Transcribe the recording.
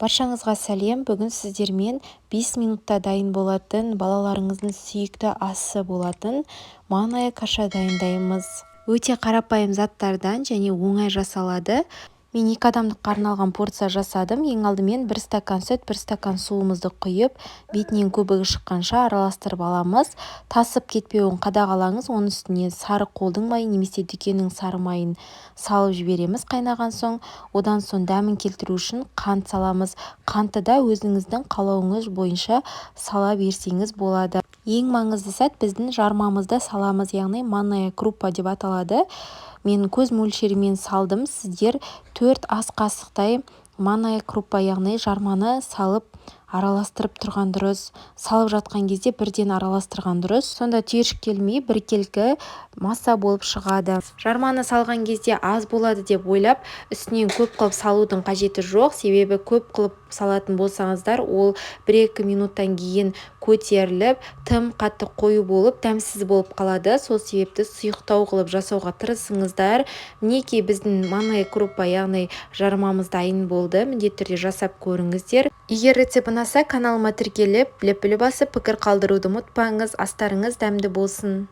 Баршаңызға сәлем. Бүгін сіздермен 5 минутта дайын болатын балаларыңыздың сүйікті асы болатын манная каша дайындаймыз. Өте қарапайым заттардан және оңай жасалады. Мен 2 адамдыққа арналған порция жасадым. Ең алдымен 1 стакан сүт, 1 стакан суымызды құйып, бетінен көбігі шыққанша араластырып аламыз. Тасып кетпеуін қадағалаңыз. Оның үстіне сары қолдың майын немесе дүкеннің сары майын салып жібереміз қайнаған соң. Одан соң дәмін келтіру үшін қант саламыз. Қантты да өзіңіздің қалауыңыз бойынша сала берсеңіз болады. Ең маңызды сәт біздің жармамызды саламыз, яғни манная крупа деп аталады. Мен көз мөлшерімен салдым. Сіздер 4 ас қасықтай манная крупа, яғни жарманы салып араластырып тұрған дұрыс. Салып жатқан кезде бірден араластырған дұрыс. Сонда түйіршіктелмей біркелкі масса болып шығады. Жарманы салған кезде аз болады деп ойлап, үстінен көп қылып салудың қажеті жоқ. Себебі көп қылып салатын болсаңыздар, ол 1-2 минуттан кейін көтеріліп, тым қатты қою болып, дәмсіз болып қалады. Сол себепті сұйықтау қылып жасауға тырысыңыздар. Мінекей біздің манная крупа, яғни жармамыз дайын болды. Міндетті түрде жасап көріңіздер. Егер рецепт ұнаса, каналыма тіркеліп, лүпіл басып, пікір қалдыруды ұмытпаңыз. Астарыңыз дәмді болсын.